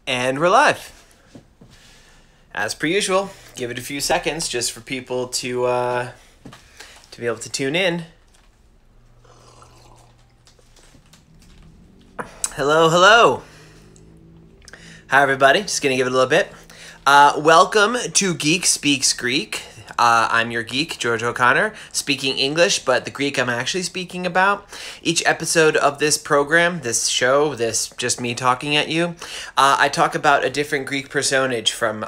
And we're live. As per usual, give it a few seconds just for people to be able to tune in. Hello, hello. Hi, everybody. Just going to give it a little bit. Welcome to Geek Speaks Greek. I'm your geek, George O'Connor, speaking English, but the Greek I'm actually speaking about. Each episode of this program, this show, this just me talking at you, I talk about a different Greek personage from,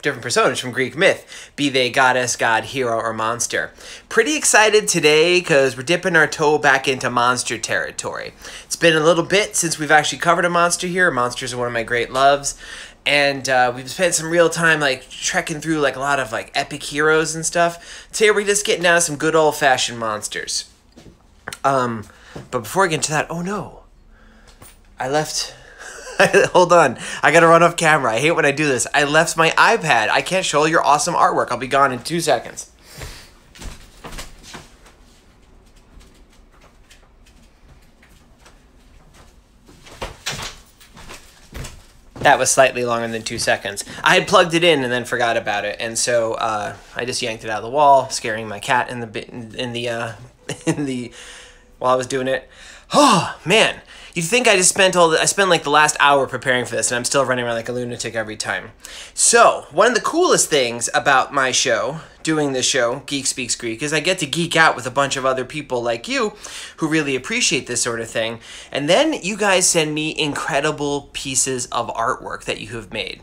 different personage from Greek myth, be they goddess, god, hero, or monster. Pretty excited today because we're dipping our toe back into monster territory. It's been a little bit since we've actually covered a monster here. Monsters are one of my great loves. And we've spent some real time like trekking through like a lot of like epic heroes and stuff. Today we're just getting down to some good old-fashioned monsters. But before I get into that, oh no. I left... Hold on. I gotta run off camera. I hate when I do this. I left my iPad. I can't show your awesome artwork. I'll be gone in 2 seconds. That was slightly longer than 2 seconds. I had plugged it in and then forgot about it, and so I just yanked it out of the wall, scaring my cat while I was doing it. Oh man, you'd think I just spent I spent like the last hour preparing for this, and I'm still running around like a lunatic every time. So one of the coolest things about my show, doing this show, Geek Speaks Greek, is I get to geek out with a bunch of other people like you who really appreciate this sort of thing. And then you guys send me incredible pieces of artwork that you have made.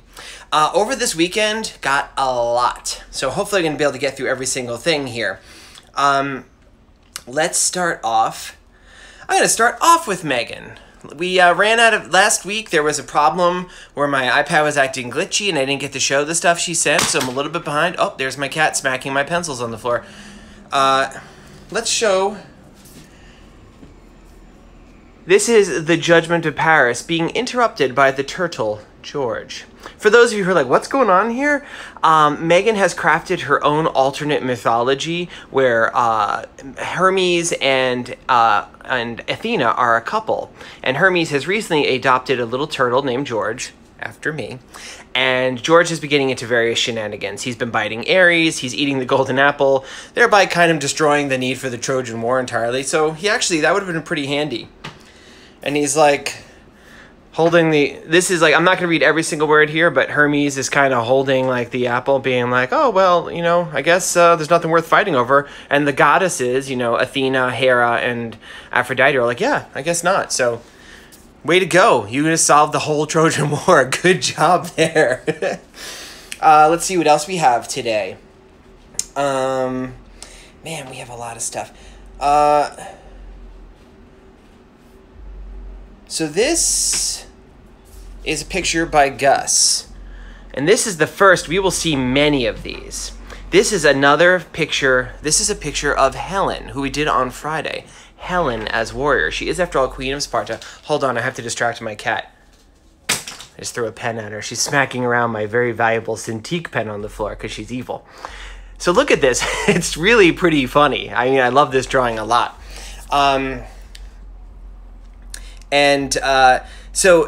Over this weekend, got a lot. So hopefully I'm going to be able to get through every single thing here. Let's start off. I'm going to start off with Megan. We ran out of... Last week, there was a problem where my iPad was acting glitchy and I didn't get to show the stuff she sent, so I'm a little bit behind. Oh, there's my cat smacking my pencils on the floor. Let's show... This is the Judgment of Paris being interrupted by the turtle, George. For those of you who are like, what's going on here? Megan has crafted her own alternate mythology where Hermes and Athena are a couple. And Hermes has recently adopted a little turtle named George, after me. And George has been getting into various shenanigans. He's been biting Ares, he's eating the golden apple, thereby kind of destroying the need for the Trojan War entirely. So that would have been pretty handy. And he's like... holding this is like, I'm not going to read every single word here, but Hermes is kind of holding like the apple, being like, oh, well, you know, I guess there's nothing worth fighting over. And the goddesses, you know, Athena, Hera, and Aphrodite are like, yeah, I guess not. So, way to go. You just solved the whole Trojan War. Good job there. Let's see what else we have today. Man, we have a lot of stuff. So this is a picture by Gus. And this is the first. We will see many of these. This is another picture. This is a picture of Helen, who we did on Friday. Helen as warrior. She is, after all, Queen of Sparta. Hold on, I have to distract my cat. I just threw a pen at her. She's smacking around my very valuable Cintiq pen on the floor because she's evil. So look at this. It's really pretty funny. I mean, I love this drawing a lot. So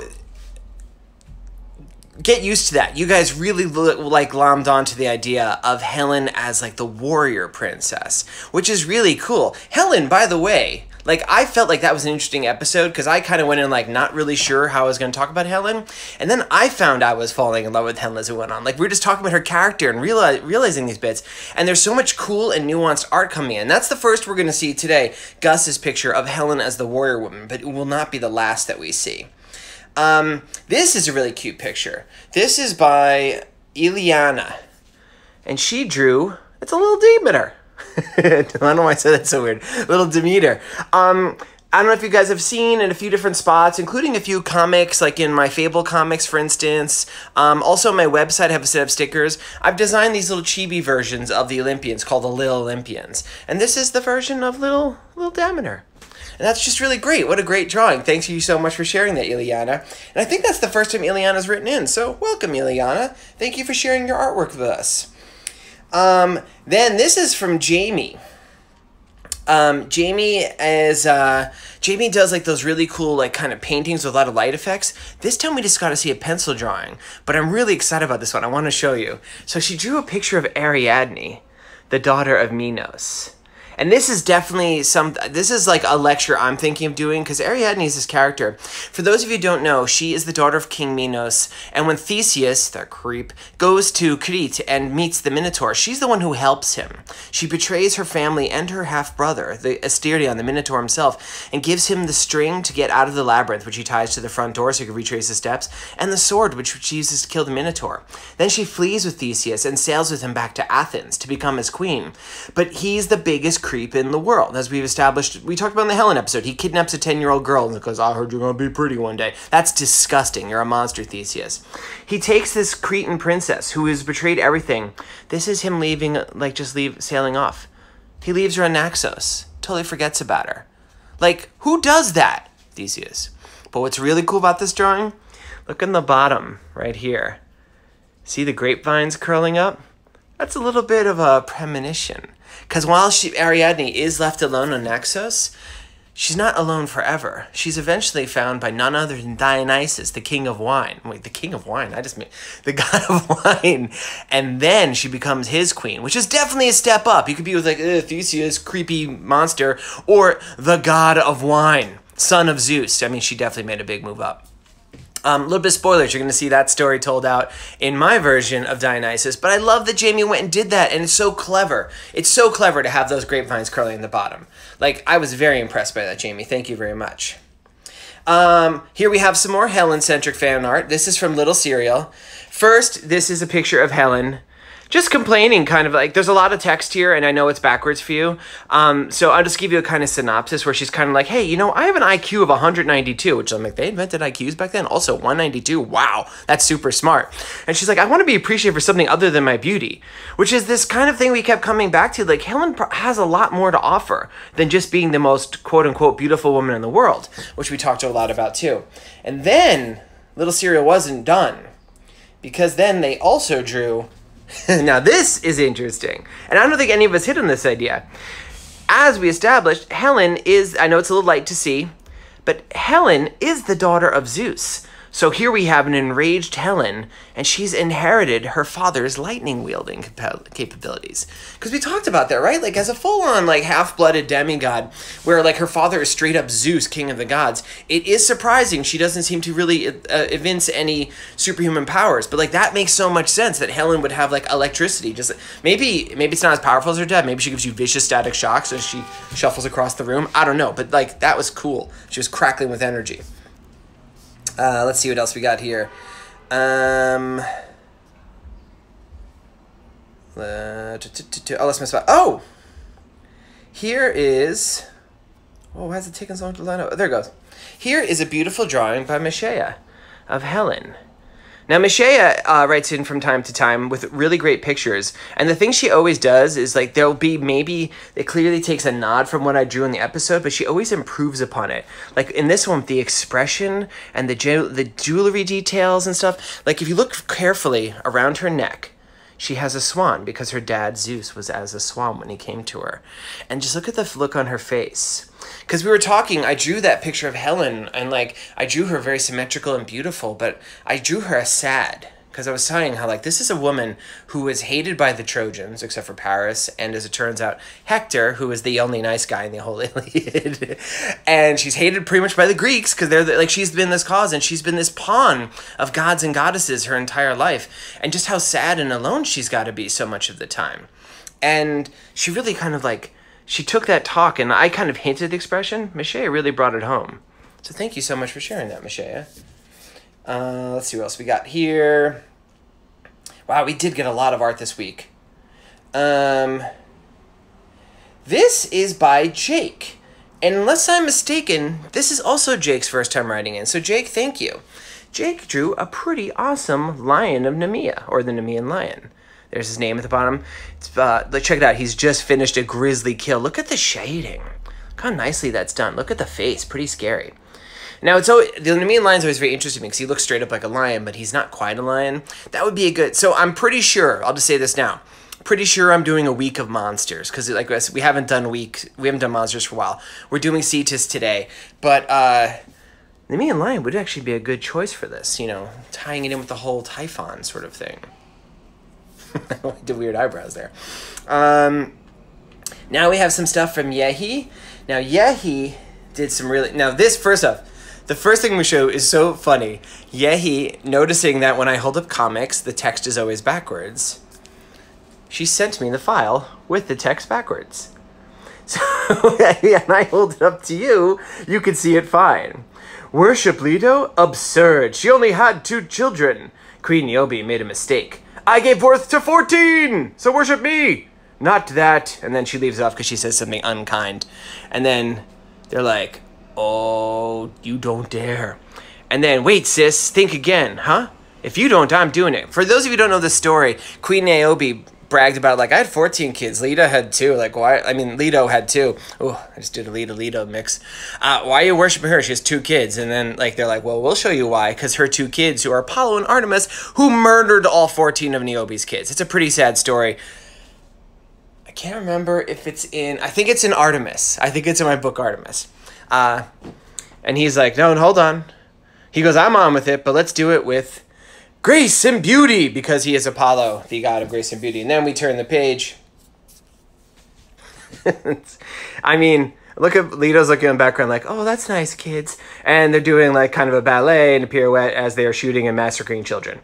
get used to that. You guys really like glommed onto the idea of Helen as like the warrior princess, which is really cool. Helen, by the way, like I felt like that was an interesting episode because I kind of went in like not really sure how I was going to talk about Helen. And then I found I was falling in love with Helen as it went on. Like we were just talking about her character and realizing these bits. And there's so much cool and nuanced art coming in. That's the first we're going to see today, Gus's picture of Helen as the warrior woman, but it will not be the last that we see. This is a really cute picture. This is by Ileana. And she drew, it's a little Demeter. I don't know why I said that so weird. Little Demeter. I don't know if you guys have seen in a few different spots, including a few comics, like in my Fable comics, for instance. Also on my website, I have a set of stickers. I've designed these little chibi versions of the Olympians called the Little Olympians. And this is the version of little Demeter. And that's just really great. What a great drawing. Thanks you so much for sharing that, Ileana. And I think that's the first time Ileana's written in. So welcome, Ileana. Thank you for sharing your artwork with us. Then this is from Jamie. Jamie does like those really cool like kind of paintings with a lot of light effects. This time we just got to see a pencil drawing, but I'm really excited about this one. I want to show you. So she drew a picture of Ariadne, the daughter of Minos. And this is definitely this is like a lecture I'm thinking of doing, because Ariadne is this character. For those of you who don't know, she is the daughter of King Minos, and when Theseus, the creep, goes to Crete and meets the Minotaur, she's the one who helps him. She betrays her family and her half-brother, the Asterion, the Minotaur himself, and gives him the string to get out of the labyrinth, which he ties to the front door so he can retrace the steps, and the sword, which she uses to kill the Minotaur. Then she flees with Theseus and sails with him back to Athens to become his queen. But he's the biggest creep in the world, as we've established. We talked about in the Helen episode. He kidnaps a 10-year-old girl and goes, I heard you're going to be pretty one day. That's disgusting. You're a monster, Theseus. He takes this Cretan princess who has betrayed everything. This is him leaving, like sailing off. He leaves her on Naxos. Totally forgets about her. Like, who does that? Theseus. But what's really cool about this drawing? Look in the bottom right here. See the grapevines curling up? That's a little bit of a premonition. Because while Ariadne is left alone on Naxos, she's not alone forever. She's eventually found by none other than Dionysus, the king of wine. Wait, the king of wine? I just mean the god of wine. And then she becomes his queen, which is definitely a step up. You could be with like Theseus, creepy monster, or the god of wine, son of Zeus. I mean, she definitely made a big move up. A little bit of spoilers, you're going to see that story told out in my version of Dionysus, but I love that Jamie went and did that, and it's so clever. It's so clever to have those grapevines curling in the bottom. Like, I was very impressed by that, Jamie. Thank you very much. Here we have some more Helen-centric fan art. This is from Little Serial. First, this is a picture of Helen just complaining, kind of like, there's a lot of text here, and I know it's backwards for you. So I'll just give you a kind of synopsis where she's kind of like, hey, you know, I have an IQ of 192, which I'm like, they invented IQs back then? Also, 192, wow, that's super smart. And she's like, I want to be appreciated for something other than my beauty, which is this kind of thing we kept coming back to. Like, Helen has a lot more to offer than just being the most quote-unquote beautiful woman in the world, which we talked a lot about too. And then Little Serial wasn't done, because then they also drew... Now this is interesting, and I don't think any of us hit on this idea. As we established, Helen is, I know it's a little light to see, but Helen is the daughter of Zeus. So here we have an enraged Helen, and she's inherited her father's lightning-wielding capabilities. Because we talked about that, right? Like, as a full-on, like, half-blooded demigod, where, like, her father is straight-up Zeus, king of the gods, it is surprising she doesn't seem to really evince any superhuman powers. But, like, that makes so much sense that Helen would have, like, electricity. Just maybe it's not as powerful as her dad. Maybe she gives you vicious static shocks as she shuffles across the room. I don't know. But, like, that was cool. She was crackling with energy. Let's see what else we got here. Oh, let's miss spot. Oh! Here is... Oh, why is it taking so long to line up? There it goes. Here is a beautiful drawing by Mishaya of Helen. Now, Mishaya writes in from time to time with really great pictures, and the thing she always does is, like, there'll be maybe, it clearly takes a nod from what I drew in the episode, but she always improves upon it. Like, in this one, the expression and the jewelry details and stuff, like, if you look carefully around her neck, she has a swan because her dad, Zeus, was as a swan when he came to her. And just look at the look on her face. Because we were talking, I drew that picture of Helen, and, like, I drew her very symmetrical and beautiful, but I drew her as sad. Because I was saying how, like, this is a woman who was hated by the Trojans, except for Paris, and as it turns out, Hector, who is the only nice guy in the whole Iliad. And she's hated pretty much by the Greeks, because like, she's been this cause, and she's been this pawn of gods and goddesses her entire life. And just how sad and alone she's got to be so much of the time. And she really kind of, like, she took that talk, and I kind of hinted the expression. Mishaya really brought it home. So thank you so much for sharing that, Mishaya. Let's see what else we got here. Wow, we did get a lot of art this week. This is by Jake. And unless I'm mistaken, this is also Jake's first time writing in. So Jake, thank you. Jake drew a pretty awesome lion of Nemea, or the Nemean lion. There's his name at the bottom. Check it out. He's just finished a grisly kill. Look at the shading. Look how nicely that's done. Look at the face. Pretty scary. Now, the Nemean lion's always very interesting to me because he looks straight up like a lion, but he's not quite a lion. That would be a good... So I'm pretty sure, I'll just say this now, pretty sure I'm doing a week of monsters because like we haven't done monsters for a while. We're doing Cetus today, but the Me and Lion would actually be a good choice for this. You know, tying it in with the whole Typhon sort of thing. I did weird eyebrows there. Now we have some stuff from Yehi. Now Yehi did some really... Now this, first off, the first thing we show is so funny. Yehi, noticing that when I hold up comics, the text is always backwards. She sent me the file with the text backwards. So, and I hold it up to you, you can see it fine. Worship Leto? Absurd. She only had 2 children. Queen Niobe made a mistake. I gave birth to 14, so worship me. Not that. And then she leaves off because she says something unkind. And then they're like, oh, you don't dare. And then, wait, sis, think again, huh? If you don't, I'm doing it. For those of you who don't know the story, Queen Niobe bragged about, like, I had 14 kids. Leto had 2. Like, why? I mean, Leto had 2. Oh, I just did a Leto mix. Why are you worshiping her? She has 2 kids. And then, like, they're like, well, we'll show you why. Because her 2 kids, who are Apollo and Artemis, who murdered all 14 of Niobe's kids. It's a pretty sad story. I can't remember if it's in... I think it's in Artemis. I think it's in my book, Artemis. And he's like, no, hold on. He goes, I'm on with it, but let's do it with grace and beauty, because he is Apollo, the god of grace and beauty. And then we turn the page. I mean, look at Leto's looking in the background like, oh, that's nice, kids. And they're doing like kind of a ballet and a pirouette as they are shooting and massacring children.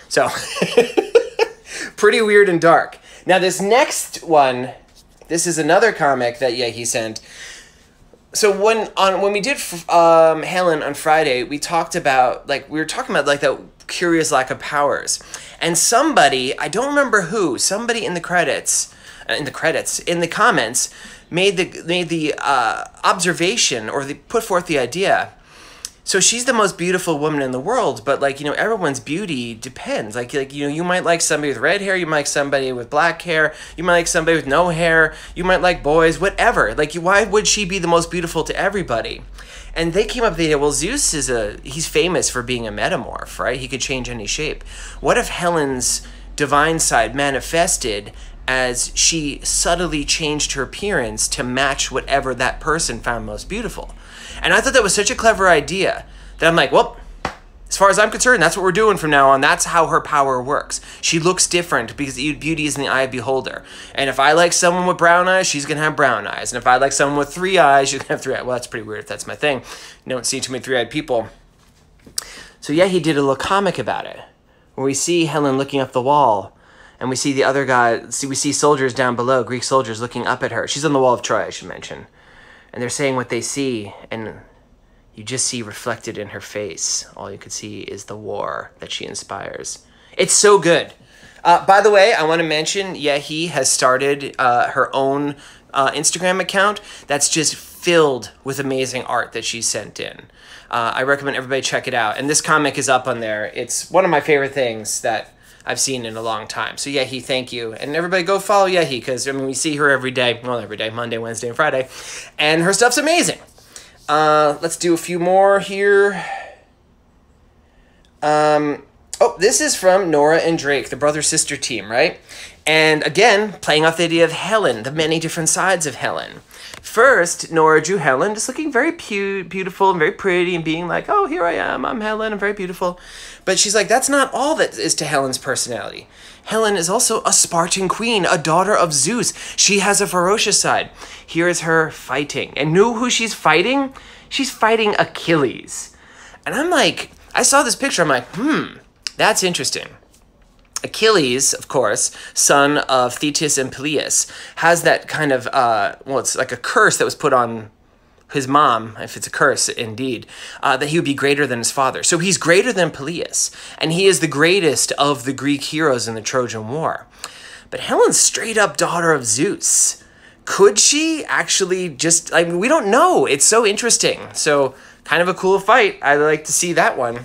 So, pretty weird and dark. Now, this next one, this is another comic that he sent. So when we did Helen on Friday, we talked about like that curious lack of powers, and somebody, I don't remember who, somebody in the comments made the observation, or they put forth the idea. So she's the most beautiful woman in the world, but like, you know, everyone's beauty depends. Like, you know, you might like somebody with red hair, you might like somebody with black hair, you might like somebody with no hair, you might like boys, whatever. Like, why would she be the most beautiful to everybody? And they came up with the idea, well, Zeus he's famous for being a metamorph, right? He could change any shape. What if Helen's divine side manifested as she subtly changed her appearance to match whatever that person found most beautiful? And I thought that was such a clever idea that I'm like, well, as far as I'm concerned, that's what we're doing from now on. That's how her power works. She looks different because beauty is in the eye of the beholder. And if I like someone with brown eyes, she's going to have brown eyes. And if I like someone with 3 eyes, she's going to have 3 eyes. Well, that's pretty weird if that's my thing. You don't see too many 3-eyed people. So yeah, he did a little comic about it, where we see Helen looking up the wall, and we see the other guy, we see soldiers down below, Greek soldiers looking up at her. She's on the wall of Troy, I should mention. And they're saying what they see, and you just see reflected in her face. All you could see is the war that she inspires. It's so good. By the way, I want to mention, Yehi has started her own Instagram account that's just filled with amazing art that she sent in. I recommend everybody check it out. And this comic is up on there. It's one of my favorite things that I've seen in a long time. So Yehi, thank you. And everybody go follow Yehi, because I mean, we see her every day. Well, every day, Monday, Wednesday, and Friday. And her stuff's amazing. Let's do a few more here. Oh, this is from Nora and Drake, the brother-sister team, right? And again, playing off the idea of Helen, the many different sides of Helen. First, Nora drew Helen just looking very beautiful and very pretty and being like, oh, here I am, I'm Helen, I'm very beautiful. But she's like, that's not all that is to Helen's personality. Helen is also a Spartan queen, a daughter of Zeus. She has a ferocious side. Here is her fighting. And know who she's fighting? She's fighting Achilles. And I'm like, I saw this picture, I'm like, that's interesting. Achilles, of course, son of Thetis and Peleus, has that kind of, well, it's like a curse that was put on his mom, if it's a curse indeed, that he would be greater than his father. So he's greater than Peleus, and he is the greatest of the Greek heroes in the Trojan War. But Helen's straight up daughter of Zeus. Could she actually just, I mean, we don't know. It's so interesting. So kind of a cool fight. I'd like to see that one.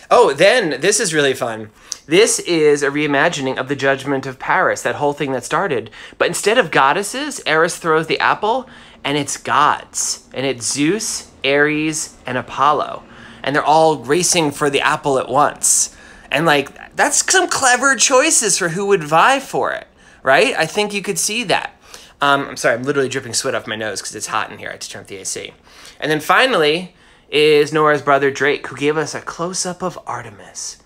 Oh, then, this is really fun. This is a reimagining of the Judgment of Paris, that whole thing that started. But instead of goddesses, Eris throws the apple, and it's gods. And it's Zeus, Ares, and Apollo. And they're all racing for the apple at once. And like, that's some clever choices for who would vie for it, right? I think you could see that. I'm sorry, I'm literally dripping sweat off my nose because it's hot in here. I had to turn up the AC. And then finally is Nora's brother Drake, who gave us a close-up of Artemis,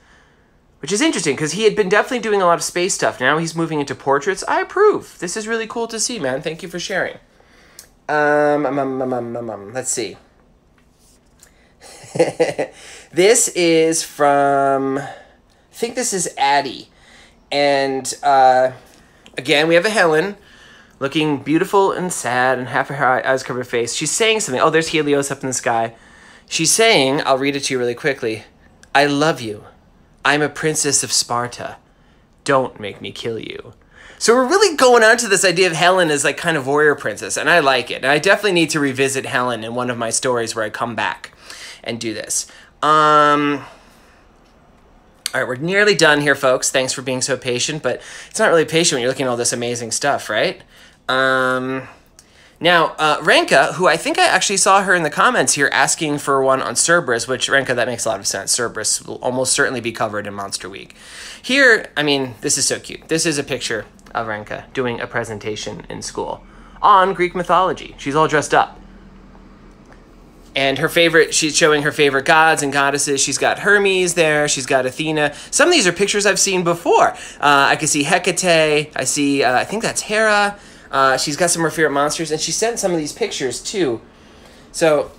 which is interesting because he had been definitely doing a lot of space stuff. Now he's moving into portraits. I approve. This is really cool to see, man. Thank you for sharing. Let's see. This is from, I think this is Addie. And again, we have a Helen looking beautiful and sad and half of her eyes cover her face. She's saying something. Oh, there's Helios up in the sky. She's saying, I'll read it to you really quickly. I love you. I'm a princess of Sparta. Don't make me kill you. So we're really going on to this idea of Helen as like kind of warrior princess, and I like it. And I definitely need to revisit Helen in one of my stories where I come back and do this. All right, we're nearly done here, folks. Thanks for being so patient, but it's not really patient when you're looking at all this amazing stuff, right? Now, Renka, who I think I actually saw her in the comments here asking for one on Cerberus, which, Renka, that makes a lot of sense. Cerberus will almost certainly be covered in Monster Week. Here, I mean, this is so cute. This is a picture of Renka doing a presentation in school on Greek mythology. She's all dressed up. And her favorite, she's showing her favorite gods and goddesses. She's got Hermes there. She's got Athena. Some of these are pictures I've seen before. I can see Hecate. I see, I think that's Hera. She's got some of her favorite monsters. And she sent some of these pictures, too. So,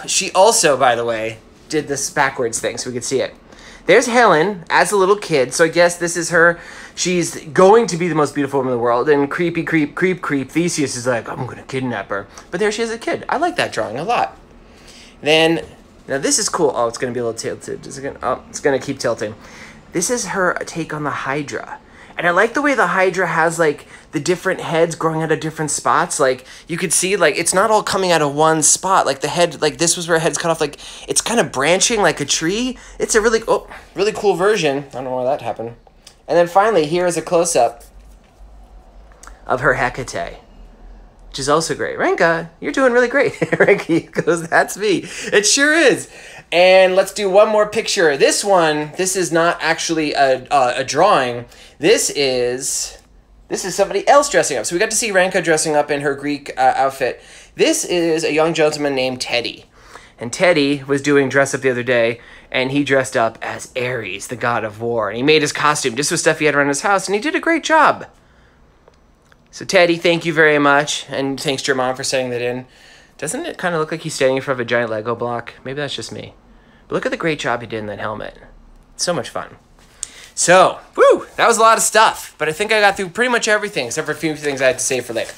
she also, by the way, did this backwards thing so we could see it. There's Helen as a little kid. So I guess this is her. She's going to be the most beautiful woman in the world. And creepy, creep, Theseus is like, I'm going to kidnap her. But there she is as a kid. I like that drawing a lot. Then, now this is cool. Oh, it's going to be a little tilted. It's going to keep tilting. This is her take on the Hydra. And I like the way the Hydra has, like, the different heads growing out of different spots. Like, you could see, like, it's not all coming out of one spot. Like, the head, like, this was where her head's cut off. Like, it's kind of branching like a tree. It's a really, really cool version. I don't know why that happened. And then finally, here is a close-up of her Hecate, which is also great. Renka, you're doing really great. Renka goes, that's me. It sure is. And let's do one more picture. This is not actually a drawing. This is somebody else dressing up. So we got to see Renka dressing up in her Greek outfit. This is a young gentleman named Teddy. And Teddy was doing dress up the other day, and he dressed up as Ares, the god of war. And he made his costume just with stuff he had around his house, and he did a great job. So Teddy, thank you very much, and thanks to your mom for setting that in. Doesn't it kind of look like he's standing in front of a giant Lego block? Maybe that's just me. But look at the great job he did in that helmet. It's so much fun. So, woo, that was a lot of stuff. But I think I got through pretty much everything, except for a few things I had to save for later.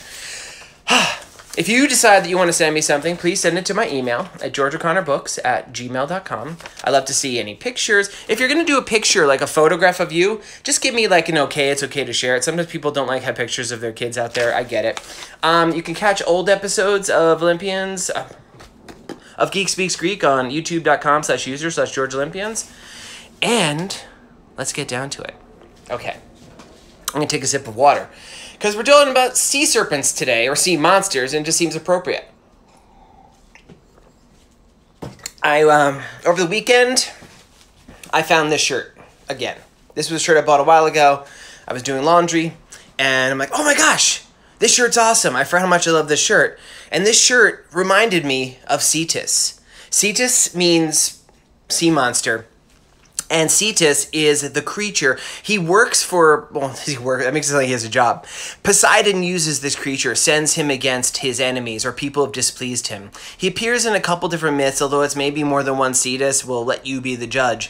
If you decide that you want to send me something, please send it to my email at georgeoconnorbooks@gmail.com. I love to see any pictures. If you're going to do a picture, like a photograph of you, just give me like an okay. It's okay to share it. Sometimes people don't like have pictures of their kids out there. I get it. You can catch old episodes of Olympians, of Geek Speaks Greek on youtube.com/user/George Olympians. And let's get down to it. Okay. I'm going to take a sip of water, because we're talking about sea serpents today, or sea monsters, and it just seems appropriate. Over the weekend, I found this shirt again. This was a shirt I bought a while ago. I was doing laundry, and I'm like, oh my gosh, this shirt's awesome. I forgot how much I love this shirt. And this shirt reminded me of Cetus. Cetus means sea monster. And Cetus is the creature. He works for, well, that makes it sound like he has a job. Poseidon uses this creature, sends him against his enemies or people who have displeased him. He appears in a couple different myths, although it's maybe more than one Cetus. We'll let you be the judge.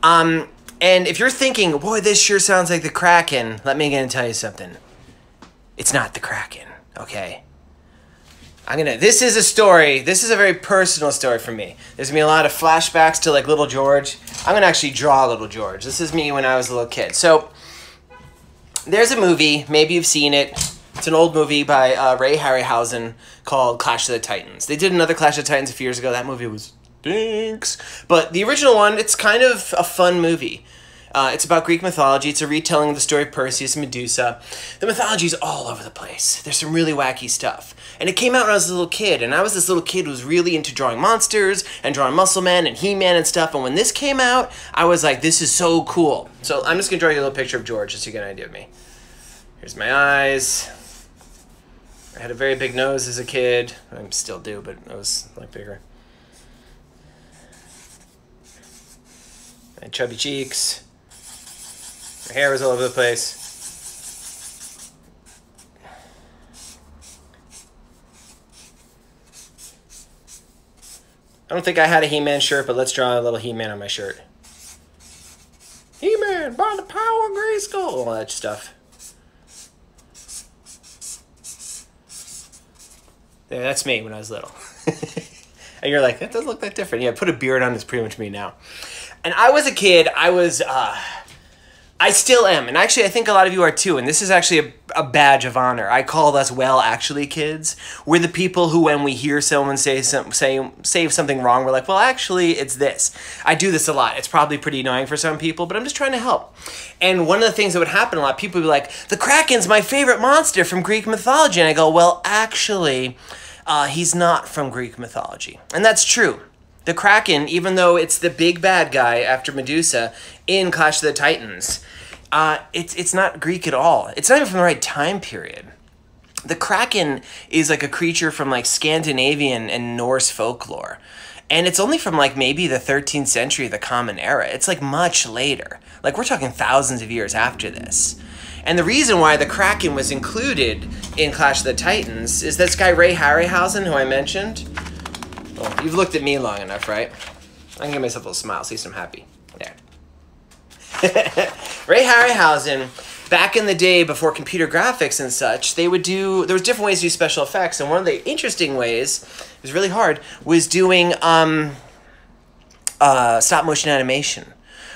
And if you're thinking, boy, this sure sounds like the Kraken, let me again tell you something. It's not the Kraken, okay? This is a story, this is a very personal story for me. There's gonna be a lot of flashbacks to like little George. I'm gonna actually draw little George. This is me when I was a little kid. So, there's a movie, maybe you've seen it. It's an old movie by Ray Harryhausen called Clash of the Titans. They did another Clash of the Titans a few years ago. That movie was stinks. But the original one, it's kind of a fun movie. It's about Greek mythology. It's a retelling of the story of Perseus and Medusa. The mythology's all over the place. There's some really wacky stuff. And it came out when I was a little kid, and I was this little kid who was really into drawing monsters and drawing Muscle Men and He-Man and stuff. And when this came out, I was like, this is so cool. So I'm just going to draw you a little picture of George just to get an idea of me. Here's my eyes. I had a very big nose as a kid. I still do, but it was like bigger. And chubby cheeks. My hair was all over the place. I don't think I had a He-Man shirt, but let's draw a little He-Man on my shirt. He-Man, by the power of Grayskull! All that stuff. Yeah, that's me when I was little. And you're like, that doesn't look that different. Yeah, put a beard on, it's pretty much me now. And I was a kid, I still am, and actually I think a lot of you are too, and this is actually a badge of honor. I call us actually kids. We're the people who, when we hear someone say something wrong, we're like, well, actually, it's this. I do this a lot. It's probably pretty annoying for some people, but I'm just trying to help. And one of the things that would happen a lot, people would be like, the Kraken's my favorite monster from Greek mythology. And I go, well, actually, he's not from Greek mythology. And that's true. The Kraken, even though it's the big bad guy after Medusa in Clash of the Titans, it's not Greek at all. It's not even from the right time period. The Kraken is like a creature from like Scandinavian and Norse folklore. And it's only from like maybe the 13th century, the Common Era. It's like much later. Like we're talking thousands of years after this. And the reason why the Kraken was included in Clash of the Titans is this guy Ray Harryhausen, who I mentioned. Well, you've looked at me long enough, right? I can give myself a little smile, see I'm happy. There. Ray Harryhausen, back in the day before computer graphics and such, there was different ways to do special effects, and one of the interesting ways, it was really hard, was doing stop motion animation,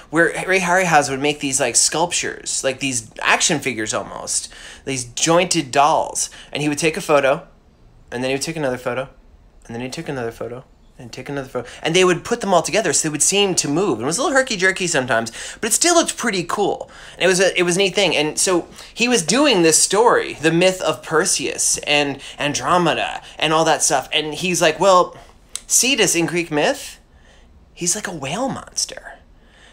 where Ray Harryhausen would make these like sculptures, like these action figures almost, these jointed dolls, and he would take a photo, and then he would take another photo, and then he'd take another photo, and take another photo. And they would put them all together so they would seem to move. It was a little herky-jerky sometimes, but it still looked pretty cool. And it was a neat thing. And so he was doing this story, the myth of Perseus and Andromeda and all that stuff. And he's like, well, Cetus in Greek myth, he's like a whale monster.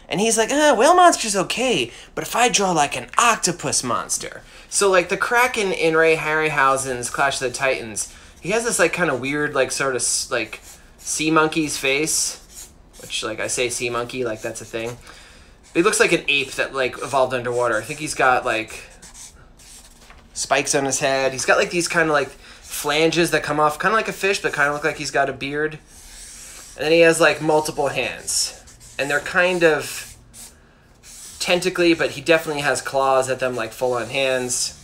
And he's like, whale monster's okay, but if I draw like an octopus monster. So like the Kraken in Ray Harryhausen's Clash of the Titans, he has this like kind of weird like sort of like sea monkey's face, which like I say sea monkey like that's a thing. But he looks like an ape that like evolved underwater. I think he's got like spikes on his head. He's got like these kind of like flanges that come off kind of like a fish, but kind of look like he's got a beard. And then he has like multiple hands, and they're kind of tentacly, but he definitely has claws at them, like full on hands.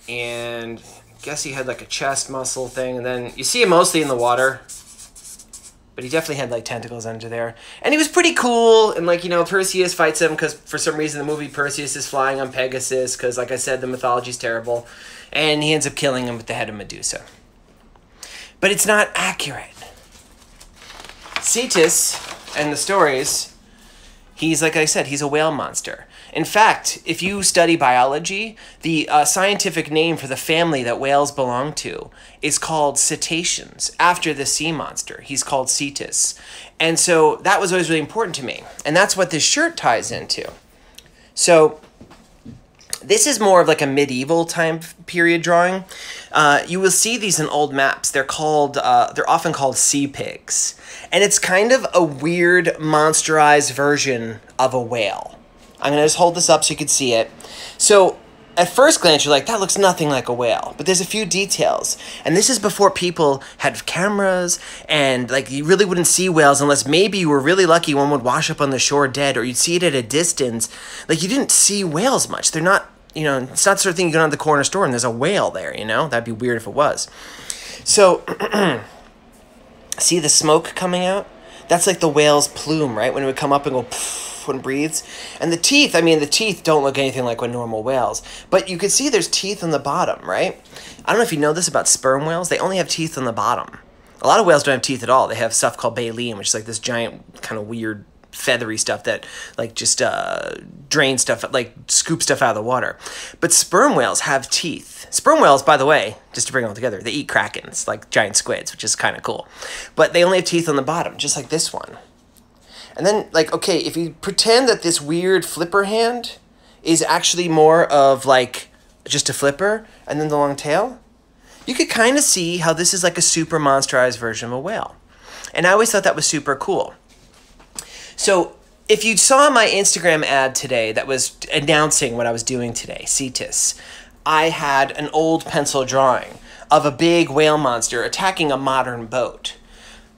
And I guess he had like a chest muscle thing, and then you see him mostly in the water, but he definitely had like tentacles under there. And he was pretty cool, and like, you know, Perseus fights him because for some reason the movie Perseus is flying on Pegasus because, like I said, the mythology's terrible, and he ends up killing him with the head of Medusa. But it's not accurate. Cetus and the stories, he's, like I said, he's a whale monster. In fact, if you study biology, the scientific name for the family that whales belong to is called cetaceans, after the sea monster. He's called Cetus. And so that was always really important to me. And that's what this shirt ties into. So this is more of like a medieval time period drawing. You will see these in old maps. They're often called sea pigs. And it's kind of a weird, monsterized version of a whale. I'm going to just hold this up so you can see it. So at first glance, you're like, that looks nothing like a whale. But there's a few details. And this is before people had cameras, and like you really wouldn't see whales unless maybe you were really lucky one would wash up on the shore dead, or you'd see it at a distance. Like you didn't see whales much. They're not, you know, it's not the sort of thing you go down to the corner store and there's a whale there, you know? That'd be weird if it was. So, see the smoke coming out? That's like the whale's plume, right? When it would come up and go poof when it breathes. And the teeth, I mean, the teeth don't look anything like what normal whales. But you can see there's teeth on the bottom, right? I don't know if you know this about sperm whales. They only have teeth on the bottom. A lot of whales don't have teeth at all. They have stuff called baleen, which is like this giant kind of weird feathery stuff that like just drain stuff, like scoop stuff out of the water. But sperm whales have teeth. Sperm whales, by the way, just to bring it all together, they eat krakens, like giant squids, which is kind of cool. But they only have teeth on the bottom, just like this one. And then, like, okay, if you pretend that this weird flipper hand is actually more of like just a flipper and then the long tail, you could kind of see how this is like a super monsterized version of a whale. And I always thought that was super cool. So if you saw my Instagram ad today that was announcing what I was doing today, Cetus, I had an old pencil drawing of a big whale monster attacking a modern boat.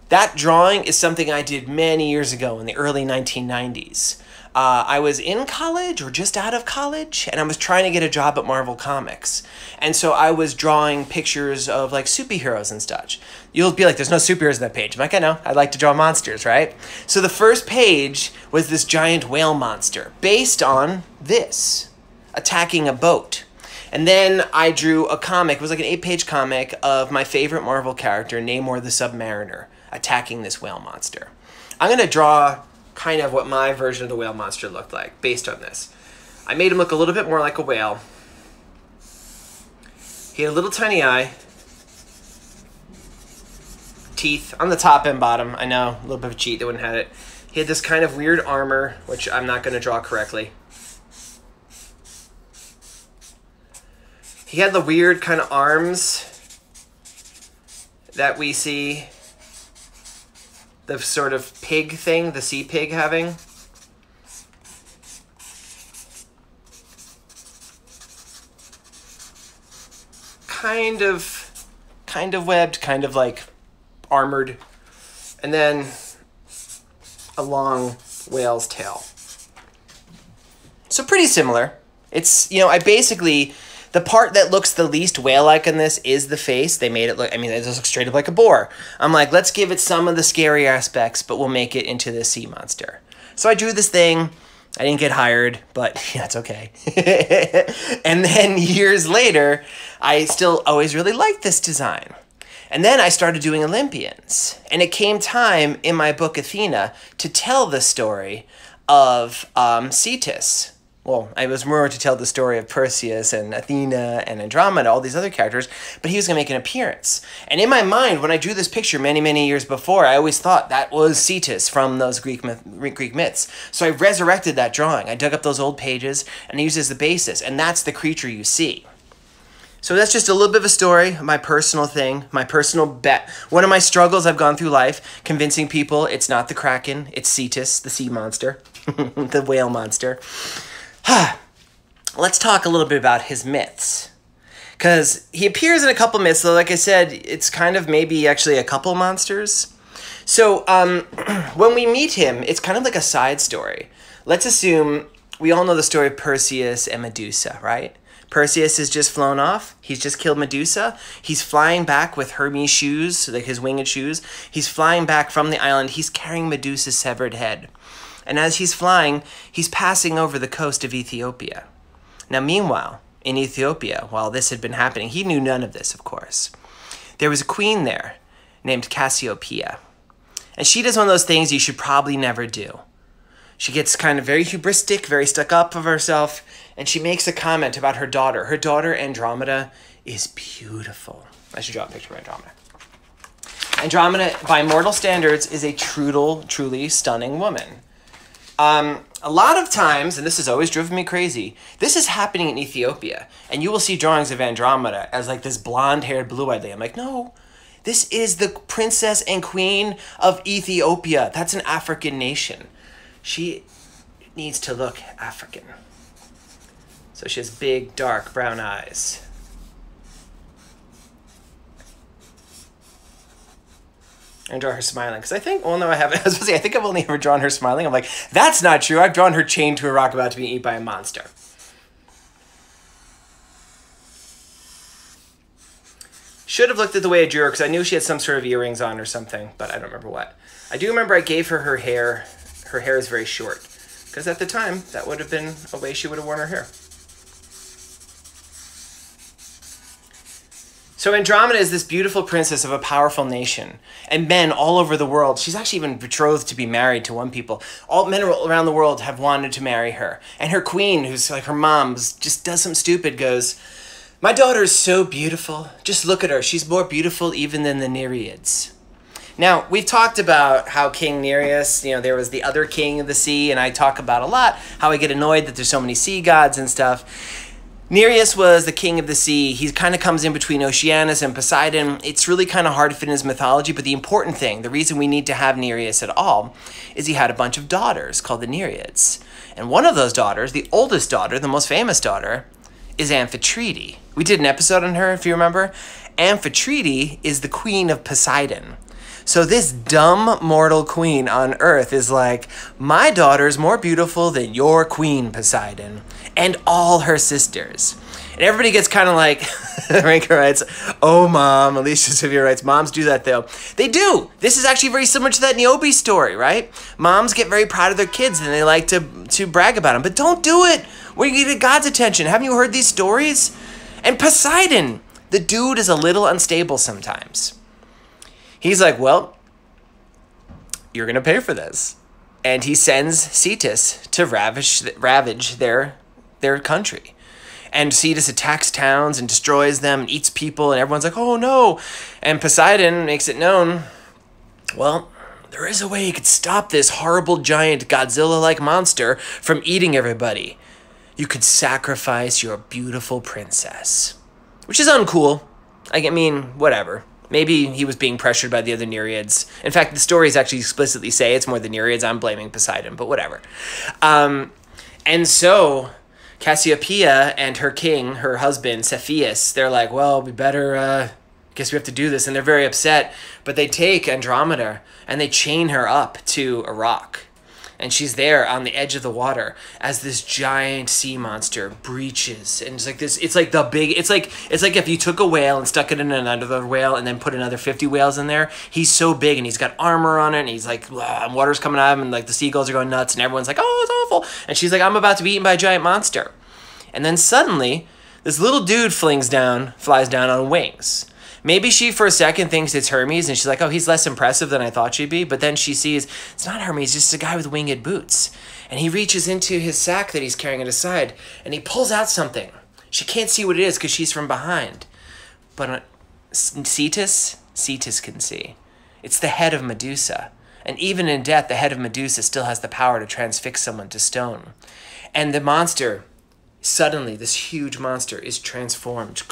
That drawing is something I did many years ago in the early 1990s. I was in college or just out of college, and I was trying to get a job at Marvel Comics. And so I was drawing pictures of like superheroes and such. You'll be like, there's no superheroes on that page. I'm like, I know, I like to draw monsters, right? So the first page was this giant whale monster based on this, attacking a boat. And then I drew a comic, it was like an 8-page comic of my favorite Marvel character, Namor the Submariner, attacking this whale monster. I'm going to draw kind of what my version of the whale monster looked like based on this. I made him look a little bit more like a whale. He had a little tiny eye. Teeth on the top and bottom. I know, a little bit of a cheat, they wouldn't have it. He had this kind of weird armor, which I'm not going to draw correctly. He had the weird kind of arms that we see the sort of pig thing, the sea pig having. Kind of webbed, kind of like armored. And then a long whale's tail. So pretty similar. It's, you know, I basically, the part that looks the least whale-like in this is the face. They made it look, I mean, it looks straight up like a boar. I'm like, let's give it some of the scary aspects, but we'll make it into the sea monster. So I drew this thing. I didn't get hired, but yeah, it's okay. And then years later, I still always really liked this design. And then I started doing Olympians. And it came time in my book, Athena, to tell the story of Cetus. Well, I was more to tell the story of Perseus and Athena and Andromeda, all these other characters, but he was going to make an appearance. And in my mind, when I drew this picture many, many years before, I always thought that was Cetus from those Greek myths. So I resurrected that drawing. I dug up those old pages and I used it as the basis, and that's the creature you see. So that's just a little bit of a story, my personal thing, my personal bet. One of my struggles I've gone through life, convincing people it's not the Kraken, it's Cetus, the sea monster, the whale monster. Let's talk a little bit about his myths. Because he appears in a couple myths, though, like I said, it's kind of maybe actually a couple monsters. So when we meet him, it's kind of like a side story. Let's assume we all know the story of Perseus and Medusa, right? Perseus has just flown off. He's just killed Medusa. He's flying back with Hermes' shoes, like his winged shoes. He's flying back from the island. He's carrying Medusa's severed head. And as he's flying, he's passing over the coast of Ethiopia. Now, meanwhile, in Ethiopia, while this had been happening, he knew none of this, of course. There was a queen there named Cassiopeia. And she does one of those things you should probably never do. She gets kind of very hubristic, very stuck up of herself, and she makes a comment about her daughter. Her daughter, Andromeda, is beautiful. I should draw a picture of Andromeda. Andromeda, by mortal standards, is a truly stunning woman. A lot of times, and this has always driven me crazy, this is happening in Ethiopia, and you will see drawings of Andromeda as like this blonde-haired, blue-eyed lady. I'm like, no, this is the princess and queen of Ethiopia. That's an African nation. She needs to look African. So she has big, dark, brown eyes. And draw her smiling. Because I think, well, no, I haven't. I was supposed to say, I think I've only ever drawn her smiling. I'm like, that's not true. I've drawn her chained to a rock about to be eaten by a monster. Should have looked at the way I drew her, because I knew she had some sort of earrings on or something, but I don't remember what. I do remember I gave her her hair. Her hair is very short. Because at the time, that would have been a way she would have worn her hair. So Andromeda is this beautiful princess of a powerful nation, and men all over the world. She's actually even betrothed to be married to one people. All men around the world have wanted to marry her. And her queen, who's like her mom, just does something stupid, goes, "My daughter is so beautiful. Just look at her. She's more beautiful even than the Nereids." Now, we've talked about how King Nereus, there was the other king of the sea, and I talk about a lot how I get annoyed that there's so many sea gods and stuff. Nereus was the king of the sea. He kind of comes in between Oceanus and Poseidon. It's really kind of hard to fit in his mythology, but the important thing, the reason we need to have Nereus at all, is he had a bunch of daughters called the Nereids. And one of those daughters, the oldest daughter, the most famous daughter, is Amphitrite. We did an episode on her, if you remember. Amphitrite is the queen of Poseidon. So this dumb mortal queen on Earth is like, my daughter's more beautiful than your queen, Poseidon, and all her sisters. And everybody gets kind of like, Ranker writes, "Oh, Mom." Alicia Severe writes, "Moms do that, though." They do. This is actually very similar to that Niobe story, right? Moms get very proud of their kids, and they like to brag about them. But don't do it when you get God's attention. Haven't you heard these stories? And Poseidon, the dude is a little unstable sometimes. He's like, well, you're going to pay for this. And he sends Cetus to ravage their country. And Cetus attacks towns and destroys them and eats people. And everyone's like, oh, no. And Poseidon makes it known, well, there is a way you could stop this horrible giant Godzilla-like monster from eating everybody. You could sacrifice your beautiful princess. Which is uncool. I mean, whatever. Maybe he was being pressured by the other Nereids. In fact, the stories actually explicitly say it's more the Nereids. I'm blaming Poseidon, but whatever. And so Cassiopeia and her king, her husband, Cepheus, they're like, well, we better, guess we have to do this. And they're very upset. But they take Andromeda and they chain her up to a rock. And she's there on the edge of the water as this giant sea monster breaches. And it's like this, it's like if you took a whale and stuck it in another whale and then put another 50 whales in there. He's so big and he's got armor on it and he's like, and water's coming out of him and like the seagulls are going nuts and everyone's like, oh, it's awful. And she's like, I'm about to be eaten by a giant monster. And then suddenly this little dude flies down on wings. Maybe she, for a second, thinks it's Hermes, and she's like, oh, he's less impressive than I thought she'd be. But then she sees, it's not Hermes, it's just a guy with winged boots. And he reaches into his sack that he's carrying at his side, and he pulls out something. She can't see what it is because she's from behind. But Cetus can see. It's the head of Medusa. And even in death, the head of Medusa still has the power to transfix someone to stone. And the monster, suddenly, this huge monster is transformed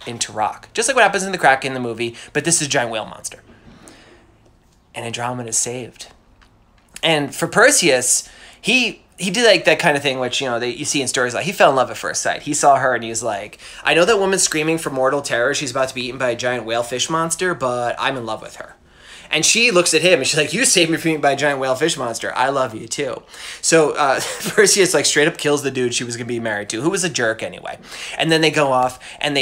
into rock. Just like what happens in the Kraken in the movie, but this is a giant whale monster. And Andromeda is saved. And for Perseus, he did like that kind of thing, which, you see in stories, like he fell in love at first sight. He saw her and he was like, I know that woman's screaming for mortal terror. She's about to be eaten by a giant whale fish monster, but I'm in love with her. And she looks at him and she's like, you saved me from being eaten by a giant whale fish monster. I love you too. So Perseus like straight up kills the dude she was going to be married to, who was a jerk anyway. And then they go off and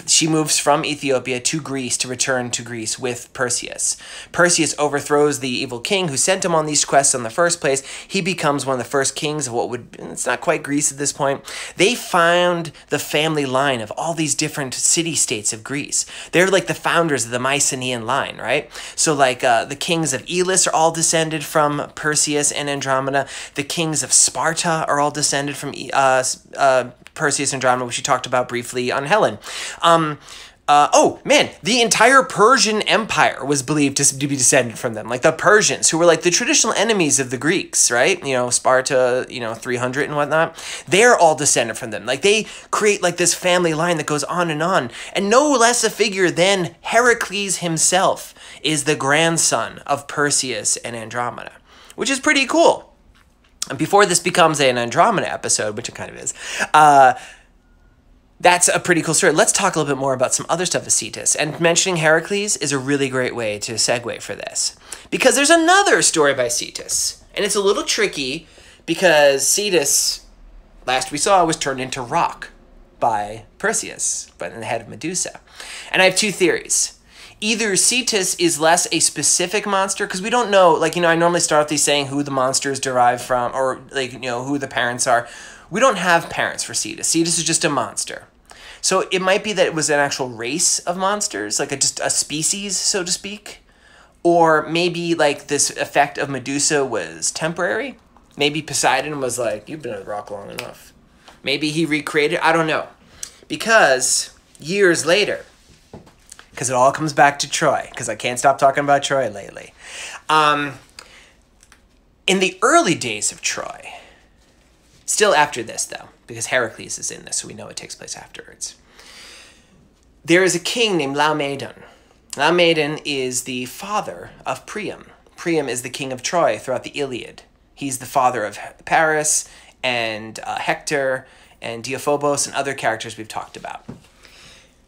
she moves from Ethiopia to Greece to return to Greece with Perseus. Perseus overthrows the evil king who sent him on these quests in the first place. He becomes one of the first kings of it's not quite Greece at this point. They found the family line of all these different city-states of Greece. They're like the founders of the Mycenaean line, right? So like the kings of Elis are all descended from Perseus and Andromeda. The kings of Sparta are all descended from Perseus and Andromeda, which we talked about briefly on Helen. Oh, man, the entire Persian Empire was believed to be descended from them. Like the Persians, who were like the traditional enemies of the Greeks, right? Sparta, 300 and whatnot. They're all descended from them. Like they create like this family line that goes on. And no less a figure than Heracles himself is the grandson of Perseus and Andromeda, which is pretty cool. And before this becomes an Andromeda episode, which it kind of is, that's a pretty cool story. Let's talk a little bit more about some other stuff with Cetus. And mentioning Heracles is a really great way to segue for this. Because there's another story by Cetus. And it's a little tricky because Cetus, last we saw, was turned into rock by Perseus, but in the head of Medusa. And I have two theories. Either Cetus is less a specific monster, because we don't know, like, I normally start off these saying who the monster is derived from, or, like, who the parents are. We don't have parents for Cetus. Cetus is just a monster. So it might be that it was an actual race of monsters, like just a species, so to speak. Or maybe like this effect of Medusa was temporary. Maybe Poseidon was like, you've been on the rock long enough. Maybe he recreated, I don't know. Because years later, because it all comes back to Troy, because I can't stop talking about Troy lately. In the early days of Troy, still after this though, because Heracles is in this, so we know it takes place afterwards, there is a king named Laomedon. Laomedon is the father of Priam. Priam is the king of Troy throughout the Iliad. He's the father of Paris and Hector and Deiphobos and other characters we've talked about.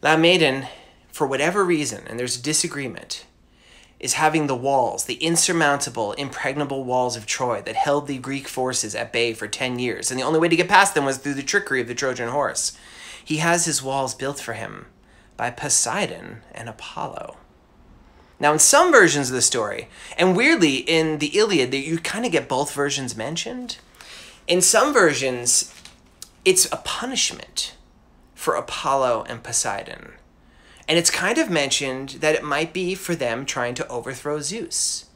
Laomedon, for whatever reason, and there's a disagreement, is having the walls, the insurmountable, impregnable walls of Troy that held the Greek forces at bay for 10 years. And the only way to get past them was through the trickery of the Trojan horse. He has his walls built for him by Poseidon and Apollo. Now, in some versions of the story, and weirdly in the Iliad, you kind of get both versions mentioned. In some versions, it's a punishment for Apollo and Poseidon. And it's kind of mentioned that it might be for them trying to overthrow Zeus.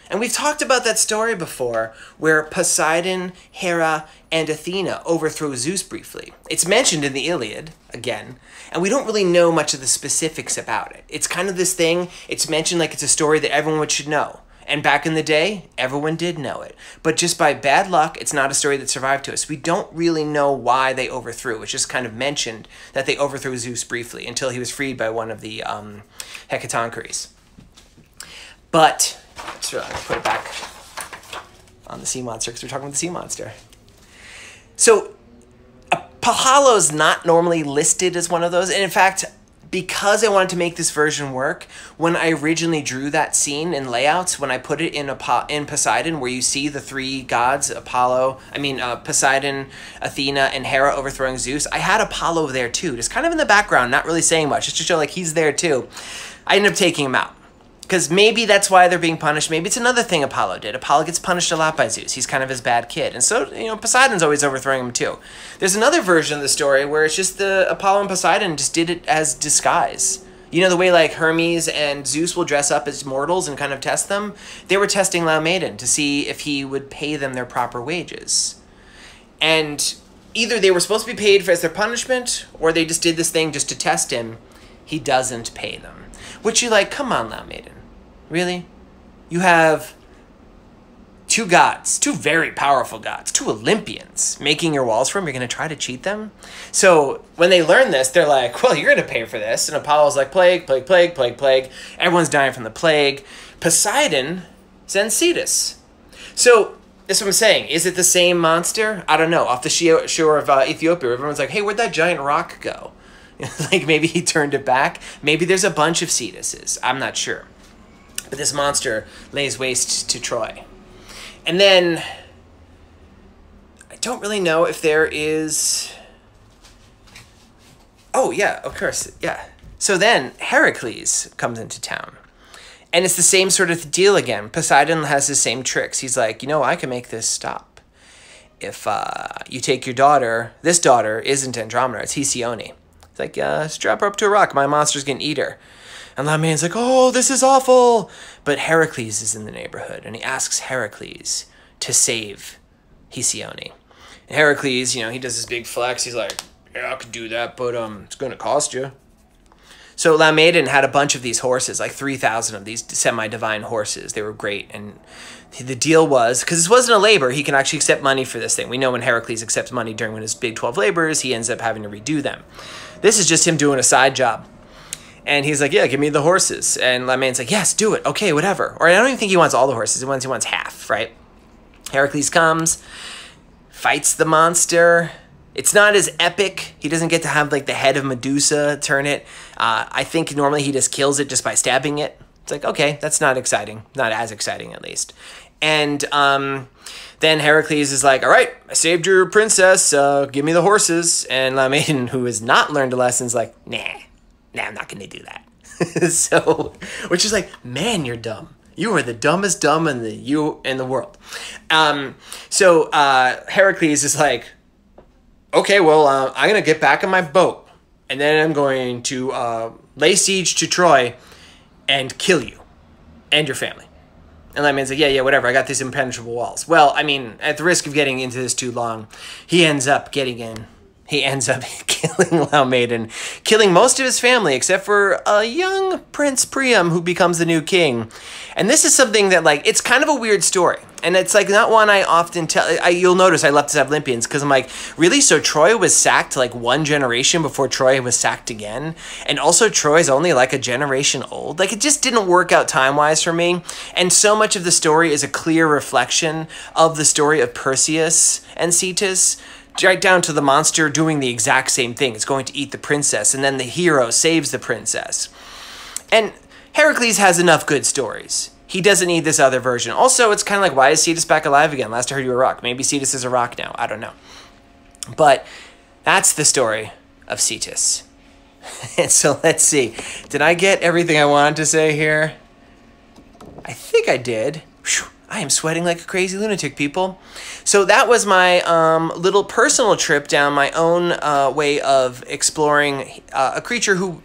And we've talked about that story before, where Poseidon, Hera, and Athena overthrow Zeus briefly. It's mentioned in the Iliad, again, and we don't really know much of the specifics about it. It's kind of this thing, it's mentioned like it's a story that everyone should know. And back in the day, everyone did know it. But just by bad luck, it's not a story that survived to us. We don't really know why they overthrew. It's just kind of mentioned that they overthrew Zeus briefly until he was freed by one of the Hecatoncheires. But, so I'm going to put it back on the sea monster because we're talking about the sea monster. So, Apollo's not normally listed as one of those. And in fact, because I wanted to make this version work, when I originally drew that scene in layouts, when I put it in Poseidon, where you see the three gods, Poseidon, Athena, and Hera overthrowing Zeus, I had Apollo there too, just kind of in the background, not really saying much, just to show like he's there too. I ended up taking him out. Because maybe that's why they're being punished. Maybe it's another thing Apollo did. Apollo gets punished a lot by Zeus. He's kind of his bad kid. And so, Poseidon's always overthrowing him too. There's another version of the story where it's just the Apollo and Poseidon just did it as disguise. You know the way like Hermes and Zeus will dress up as mortals and kind of test them? They were testing Laomedon to see if he would pay them their proper wages. And either they were supposed to be paid as their punishment, or they just did this thing just to test him. He doesn't pay them. Which you're like, come on, Laomedon. Really? You have two gods, two very powerful gods, two Olympians making your walls for him. You're going to try to cheat them? So when they learn this, they're like, well, you're going to pay for this. And Apollo's like, plague, plague, plague, plague, plague. Everyone's dying from the plague. Poseidon sends Cetus. So that's what I'm saying. Is it the same monster? I don't know. Off the shore of Ethiopia, everyone's like, hey, where'd that giant rock go? Like maybe he turned it back. Maybe there's a bunch of Cetuses. I'm not sure. But this monster lays waste to Troy. And then, I don't really know if there is... Oh, yeah, of course, yeah. So then, Heracles comes into town. And it's the same sort of deal again. Poseidon has the same tricks. He's like, I can make this stop. If you take your daughter, this daughter isn't Andromeda, it's Hesione. It's like, strap her up to a rock, my monster's gonna eat her. And Laomedon's like, oh, this is awful. But Heracles is in the neighborhood, and he asks Heracles to save Hesione. And Heracles, he does this big flex. He's like, yeah, I could do that, but it's going to cost you. So Laomedon had a bunch of these horses, like 3,000 of these semi-divine horses. They were great. And the deal was, because this wasn't a labor, he can actually accept money for this thing. We know when Heracles accepts money during one of his big 12 labors, he ends up having to redo them. This is just him doing a side job. And he's like, yeah, give me the horses. And Laomedon's like, yes, do it. Okay, whatever. Or I don't even think he wants all the horses. He wants half, right? Heracles comes, fights the monster. It's not as epic. He doesn't get to have like the head of Medusa turn it. I think normally he just kills it just by stabbing it. It's like, okay, that's not exciting. Not as exciting, at least. And then Heracles is like, all right, I saved your princess. Give me the horses. And Laomedon, who has not learned a lesson, is like, nah, I'm not going to do that. So, which is like, man, you're dumb. You are the dumbest dumb in the world. So Heracles is like, okay, well, I'm going to get back in my boat and then I'm going to lay siege to Troy and kill you and your family. And that man's like, yeah, whatever. I got these impenetrable walls. Well, I mean, at the risk of getting into this too long, he ends up getting in. He ends up killing Laomedon, killing most of his family except for a young Prince Priam who becomes the new king. And this is something that, like, it's kind of a weird story. And it's, like, not one I often tell. You'll notice I left this Olympians because I'm like, really? So Troy was sacked, like, one generation before Troy was sacked again? And also Troy's only, like, a generation old? Like, it just didn't work out time-wise for me. And so much of the story is a clear reflection of the story of Perseus and Cetus, right down to the monster doing the exact same thing. It's going to eat the princess, and then the hero saves the princess. And Heracles has enough good stories. He doesn't need this other version. Also, it's kind of like, why is Cetus back alive again? Last I heard you were a rock. Maybe Cetus is a rock now. I don't know. But that's the story of Cetus. And so let's see. Did I get everything I wanted to say here? I think I did. Whew. I am sweating like a crazy lunatic, people. So that was my little personal trip down my own way of exploring a creature who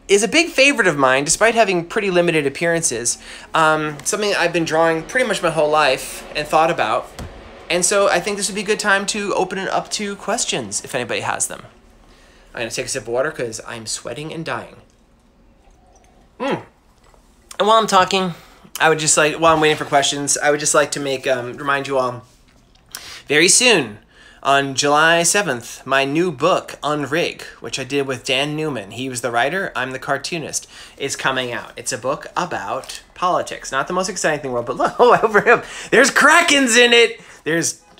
is a big favorite of mine, despite having pretty limited appearances. Something I've been drawing pretty much my whole life and thought about. And so I think this would be a good time to open it up to questions, if anybody has them. I'm going to take a sip of water because I'm sweating and dying. And while I'm talking, I would just like, while I'm waiting for questions, I would just like to make remind you all, very soon, on July 7th, my new book, Unrig, which I did with Dan Newman, he was the writer, I'm the cartoonist, is coming out. It's a book about politics. Not the most exciting thing in the world, but look, over him, there's Krakens in it!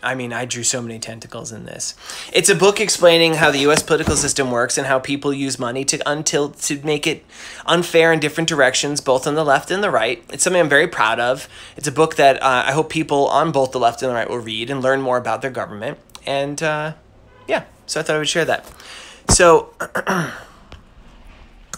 I drew so many tentacles in this. It's a book explaining how the U.S. political system works and how people use money to make it unfair in different directions, both on the left and the right. It's something I'm very proud of. It's a book that I hope people on both the left and the right will read and learn more about their government. And yeah, so I thought I would share that. So,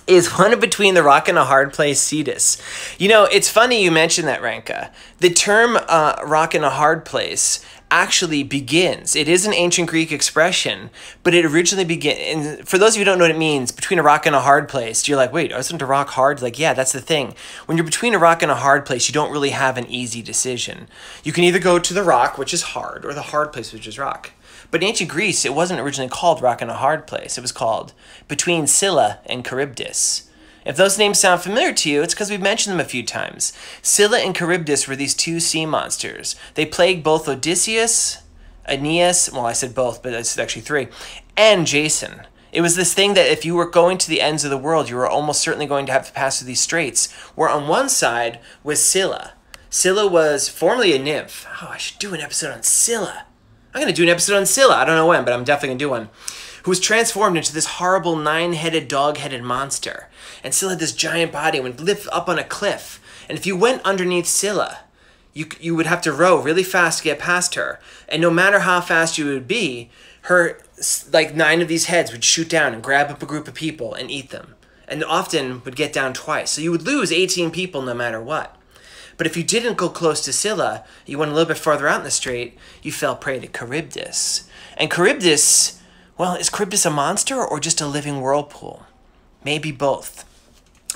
is one between the rock and a hard place Cetus? You know, it's funny you mentioned that, Ranka. The term rock and a hard place actually begins. It is an ancient Greek expression, but it originally began. And for those of you who don't know what it means, between a rock and a hard place, you're like, wait, isn't a rock hard? Like, yeah, that's the thing. When you're between a rock and a hard place, you don't really have an easy decision. You can either go to the rock, which is hard, or the hard place, which is rock. But in ancient Greece, it wasn't originally called rock and a hard place. It was called between Scylla and Charybdis. If those names sound familiar to you, it's because we've mentioned them a few times. Scylla and Charybdis were these two sea monsters. They plagued both Odysseus, Aeneas, well, I said both, but it's actually three, and Jason. It was this thing that if you were going to the ends of the world, you were almost certainly going to have to pass through these straits, where on one side was Scylla. Scylla was formerly a nymph. Oh, I should do an episode on Scylla. I'm going to do an episode on Scylla. I don't know when, but I'm definitely going to do one. Who was transformed into this horrible 9-headed, dog-headed monster. And Scylla had this giant body and would lift up on a cliff. And if you went underneath Scylla, you would have to row really fast to get past her. And no matter how fast you would be, her, like 9 of these heads would shoot down and grab up a group of people and eat them. And often would get down twice. So you would lose 18 people no matter what. But if you didn't go close to Scylla, you went a little bit farther out in the strait, you fell prey to Charybdis. And Charybdis, well, is Charybdis a monster or just a living whirlpool? Maybe both.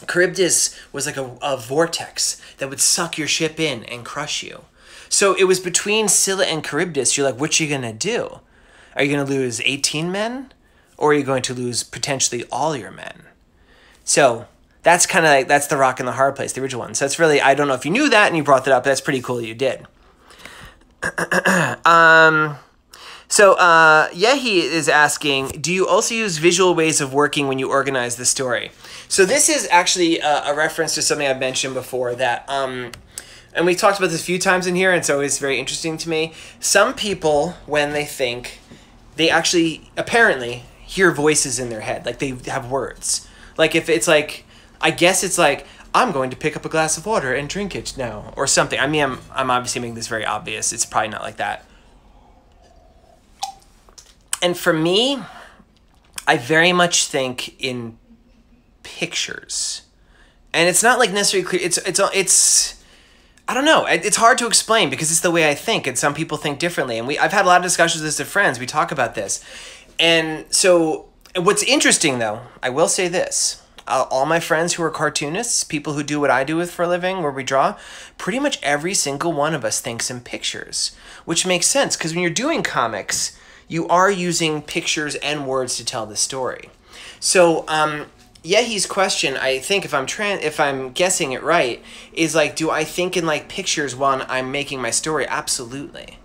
Charybdis was like a vortex that would suck your ship in and crush you. So it was between Scylla and Charybdis. You're like, what are you going to do? Are you going to lose 18 men? Or are you going to lose potentially all your men? So that's kind of like, that's the rock and the hard place, the original one. So that's really, I don't know if you knew that and you brought that up. That's pretty cool you did. Yehi is asking, do you also use visual ways of working when you organize the story? So this is actually a reference to something I've mentioned before that, and we've talked about this a few times in here, and it's always very interesting to me. Some people, when they think, they actually apparently hear voices in their head, like they have words. Like if it's like, I guess it's like, I'm going to pick up a glass of water and drink it now, or something. I mean, I'm obviously making this very obvious. It's probably not like that. And for me, I very much think in pictures. And it's not like necessarily clear. It's I don't know. It's hard to explain because it's the way I think, and some people think differently. And I've had a lot of discussions with this with friends. We talk about this. And so And what's interesting, though, I will say this. All my friends who are cartoonists, people who do what I do with for a living, where we draw, pretty much every single one of us thinks in pictures, which makes sense because when you're doing comics, you are using pictures and words to tell the story. So, Yehi's question, I think, if I'm guessing it right, is like, do I think in like pictures when I'm making my story? Absolutely.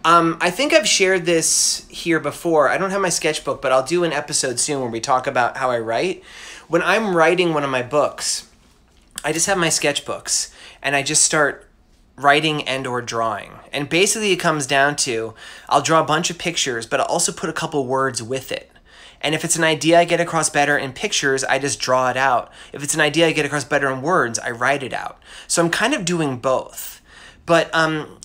I think I've shared this here before. I don't have my sketchbook, but I'll do an episode soon where we talk about how I write. When I'm writing one of my books, I just have my sketchbooks and I just start writing and or drawing. And basically it comes down to, I'll draw a bunch of pictures, but I'll also put a couple words with it. And if it's an idea I get across better in pictures, I just draw it out. If it's an idea I get across better in words, I write it out. So I'm kind of doing both. But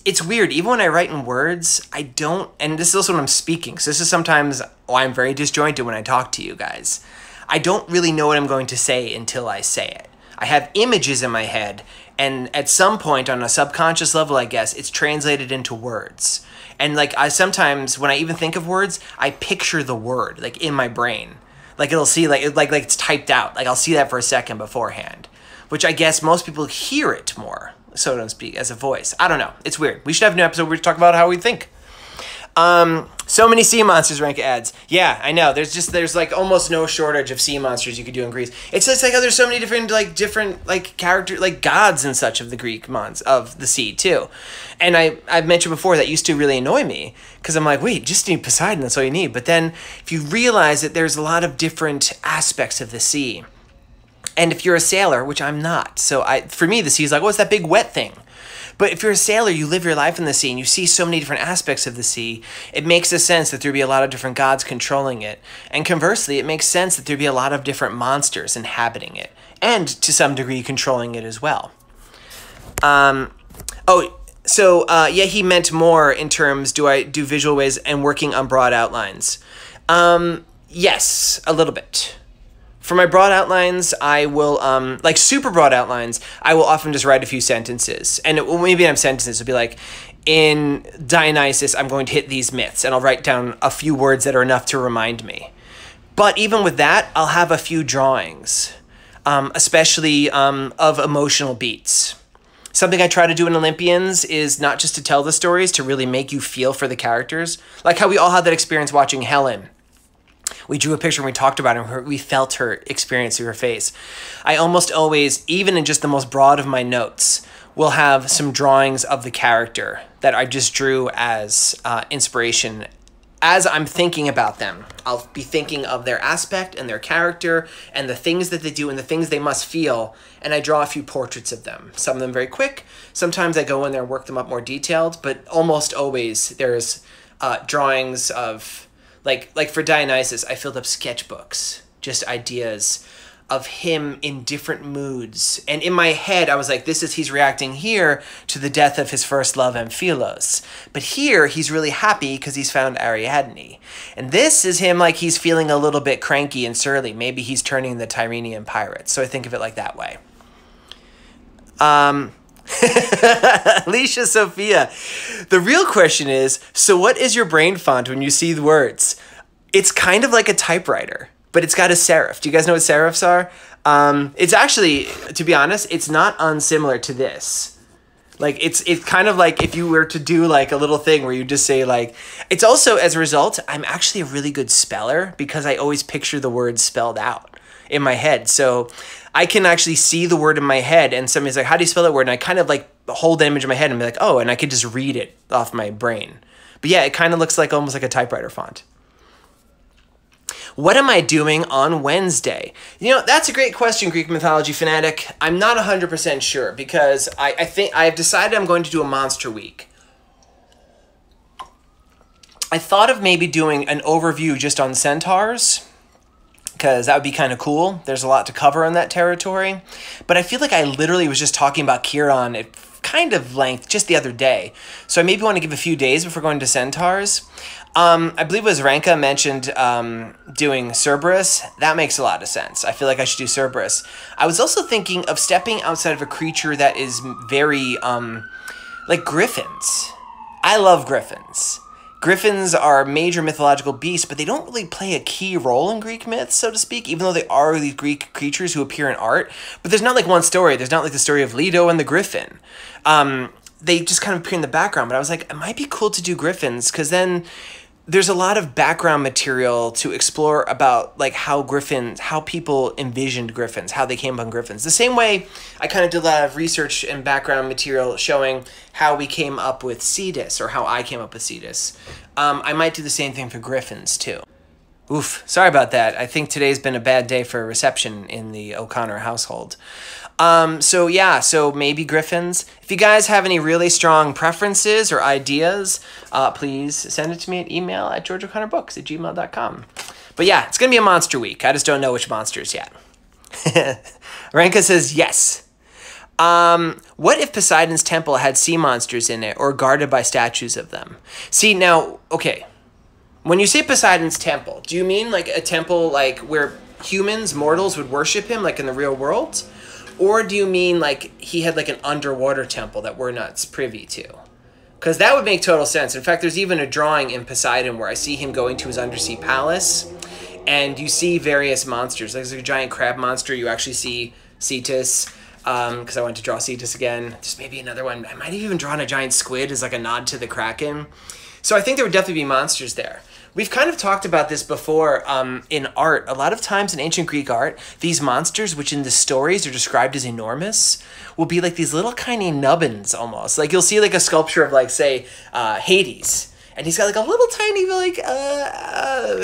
it's weird. Even when I write in words, I don't, and this is also when I'm speaking. So this is sometimes why I'm very disjointed when I talk to you guys. I don't really know what I'm going to say until I say it. I have images in my head, and at some point on a subconscious level, I guess, it's translated into words. And like I sometimes, when I even think of words, I picture the word like in my brain. Like it'll see like it's typed out. Like I'll see that for a second beforehand, which I guess most people hear it more, so to speak, as a voice. I don't know. It's weird. We should have a new episode where we talk about how we think. So many sea monsters, Ranka adds. Yeah, I know. There's like almost no shortage of sea monsters you could do in Greece. It's just like how there's so many different character, like gods and such of the Greek of the sea too. And I've mentioned before that used to really annoy me because I'm like, wait, just need Poseidon, that's all you need. But then if you realize that there's a lot of different aspects of the sea, and if you're a sailor, which I'm not, so for me the sea is like, oh, it's that big wet thing. But if you're a sailor, you live your life in the sea and you see so many different aspects of the sea, it makes a sense that there'd be a lot of different gods controlling it. And conversely, it makes sense that there'd be a lot of different monsters inhabiting it and to some degree controlling it as well. Yeah, he meant more in terms, do I do visual ways and working on broad outlines? Yes, a little bit. For my broad outlines, I will, like super broad outlines, I will often just write a few sentences. And maybe I'm sentences, it'll be like, in Dionysus, I'm going to hit these myths. And I'll write down a few words that are enough to remind me. But even with that, I'll have a few drawings, especially of emotional beats. Something I try to do in Olympians is not just to tell the stories, to really make you feel for the characters. Like how we all had that experience watching Helen. We drew a picture and we talked about her. We felt her experience through her face. I almost always, even in just the most broad of my notes, will have some drawings of the character that I just drew as inspiration. As I'm thinking about them, I'll be thinking of their aspect and their character and the things that they do and the things they must feel, and I draw a few portraits of them. Some of them very quick. Sometimes I go in there and work them up more detailed, but almost always there's drawings of... Like for Dionysus, I filled up sketchbooks, just ideas of him in different moods. And in my head, I was like, he's reacting here to the death of his first love, Amphilos. But here, he's really happy because he's found Ariadne. And this is him like he's feeling a little bit cranky and surly. Maybe he's turning the Tyrrhenian pirates. So I think of it like that way. Alicia Sophia, the real question is, so what is your brain font when you see the words? It's kind of like a typewriter, but it's got a serif. Do you guys know what serifs are? It's actually, to be honest, it's not unsimilar to this. Like it's kind of like if you were to do like a little thing where you just say like, it's also, as a result, I'm actually a really good speller because I always picture the words spelled out in my head. So I can actually see the word in my head and somebody's like, how do you spell that word? And I kind of like hold the image in my head and be like, oh, and I could just read it off my brain. But yeah, it kind of looks like almost like a typewriter font. What am I doing on Wednesday? You know, that's a great question, Greek mythology fanatic. I'm not 100% sure because I think I've decided I'm going to do a monster week. I thought of maybe doing an overview just on centaurs, because that would be kind of cool. There's a lot to cover in that territory. But I feel like I literally was just talking about Chiron at kind of length just the other day. So I maybe want to give a few days before going to centaurs. I believe it was Ranka mentioned doing Cerberus. That makes a lot of sense. I feel like I should do Cerberus. I was also thinking of stepping outside of a creature that is very, like griffins. I love griffins. Griffins are major mythological beasts, but they don't really play a key role in Greek myths, so to speak, even though they are these Greek creatures who appear in art. But there's not like one story. There's not like the story of Leto and the Griffin. They just kind of appear in the background, but I was like, it might be cool to do griffins, because then there's a lot of background material to explore about like how people envisioned griffins, how they came upon griffins. The same way I kind of did a lot of research and background material showing how we came up with Cetus, or how I came up with Cetus. I might do the same thing for griffins too. Oof, sorry about that. I think today's been a bad day for reception in the O'Connor household. So maybe griffins. If you guys have any really strong preferences or ideas, please send it to me at email@georgeoconnorbooks@gmail.com. But yeah, it's going to be a monster week. I just don't know which monsters yet. Ranka says yes. What if Poseidon's temple had sea monsters in it, or guarded by statues of them? See, now, okay. When you say Poseidon's temple, do you mean like a temple like where humans, mortals, would worship him like in the real world? Or do you mean like he had like an underwater temple that we're not privy to? Because that would make total sense. In fact, there's even a drawing in Poseidon where I see him going to his undersea palace, and you see various monsters. Like, there's a giant crab monster. You actually see Cetus, because I went to draw Cetus again. There's maybe another one. I might have even drawn a giant squid as like a nod to the Kraken. So I think there would definitely be monsters there. We've kind of talked about this before in art. A lot of times in ancient Greek art, these monsters, which in the stories are described as enormous, will be like these little tiny nubbins almost. Like you'll see like a sculpture of like, say, Hades. And he's got like a little tiny like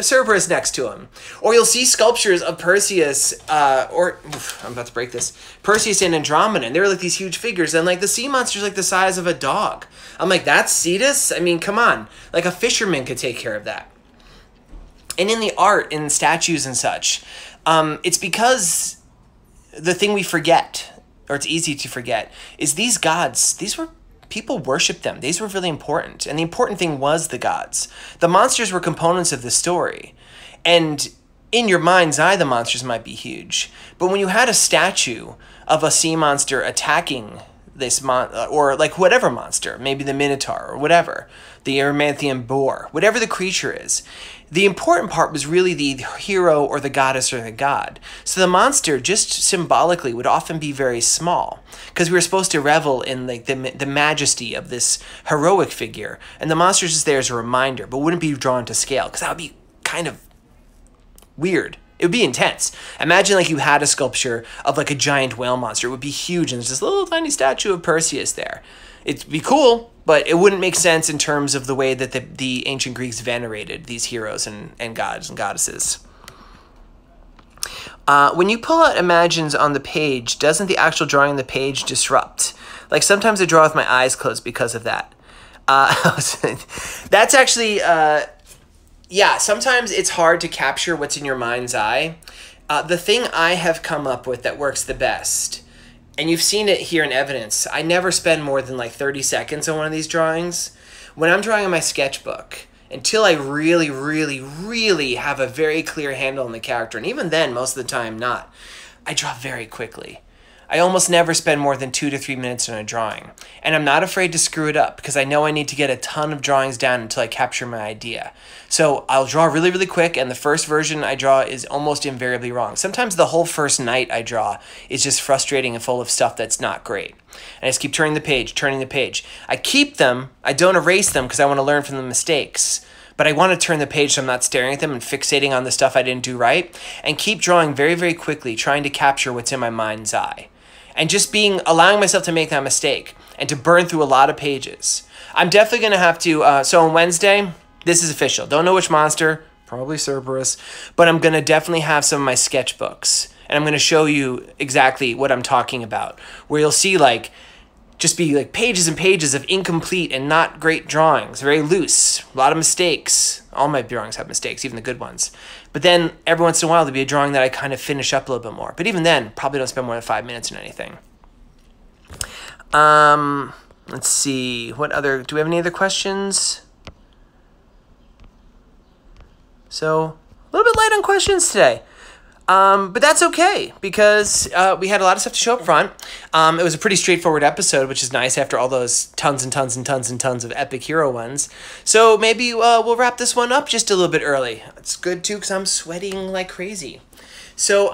Cerberus next to him. Or you'll see sculptures of Perseus, I'm about to break this, Perseus and Andromeda. And they're like these huge figures. And like the sea monster's like the size of a dog. I'm like, that's Cetus? I mean, come on. Like a fisherman could take care of that. And in the art, in statues and such, it's because the thing we forget, or it's easy to forget, is these gods, people worshiped them. These were really important. And the important thing was the gods. The monsters were components of the story. And in your mind's eye, the monsters might be huge. But when you had a statue of a sea monster attacking this or like whatever monster, maybe the Minotaur or whatever, the Erymanthian boar, whatever the creature is, the important part was really the hero or the goddess or the god. So the monster, just symbolically, would often be very small, because we were supposed to revel in like the majesty of this heroic figure, and the monster's just there as a reminder, but wouldn't be drawn to scale, because that would be kind of weird. It would be intense. Imagine like you had a sculpture of like a giant whale monster. It would be huge, and there's this little tiny statue of Perseus there. It'd be cool, but it wouldn't make sense in terms of the way that the ancient Greeks venerated these heroes and gods and goddesses. When you pull out imagines on the page, doesn't the actual drawing on the page disrupt? Like sometimes I draw with my eyes closed because of that. That's actually, yeah, sometimes it's hard to capture what's in your mind's eye. The thing I have come up with that works the best, and you've seen it here in evidence, I never spend more than like 30 seconds on one of these drawings. When I'm drawing in my sketchbook, until I really, really, really have a very clear handle on the character, and even then, most of the time not, I draw very quickly. I almost never spend more than 2 to 3 minutes on a drawing. And I'm not afraid to screw it up, because I know I need to get a ton of drawings down until I capture my idea. So I'll draw really, really quick, and the first version I draw is almost invariably wrong. Sometimes the whole first night I draw is just frustrating and full of stuff that's not great. And I just keep turning the page, turning the page. I keep them, I don't erase them because I want to learn from the mistakes. But I want to turn the page so I'm not staring at them and fixating on the stuff I didn't do right. And keep drawing very, very quickly, trying to capture what's in my mind's eye. And just allowing myself to make that mistake and to burn through a lot of pages. I'm definitely going to have to, so on Wednesday, this is official. Don't know which monster, probably Cerberus, but I'm going to definitely have some of my sketchbooks. And I'm going to show you exactly what I'm talking about, where you'll see like, just be like pages and pages of incomplete and not great drawings, very loose, a lot of mistakes. All my drawings have mistakes, even the good ones. But then every once in a while there'll be a drawing that I kind of finish up a little bit more. But even then, probably don't spend more than 5 minutes on anything. Let's see, do we have any other questions? So, a little bit light on questions today. But that's okay because we had a lot of stuff to show up front. It was a pretty straightforward episode, which is nice after all those tons and tons and tons and tons of epic hero ones. So maybe we'll wrap this one up just a little bit early. It's good too because I'm sweating like crazy. So,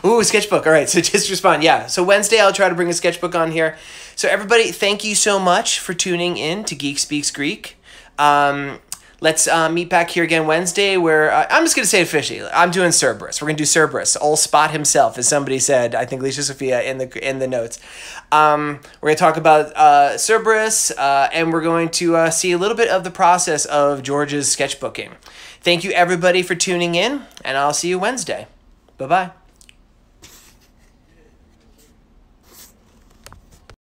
ooh, sketchbook. All right, so just respond. Yeah, so Wednesday I'll try to bring a sketchbook on here. So everybody, thank you so much for tuning in to Geek Speaks Greek. Let's meet back here again Wednesday where, I'm just going to say it officially, I'm doing Cerberus. We're going to do Cerberus, old Spot himself, as somebody said, I think Alicia Sophia in the notes. We're going to talk about Cerberus, and we're going to see a little bit of the process of George's sketchbooking. Thank you everybody for tuning in, and I'll see you Wednesday. Bye-bye.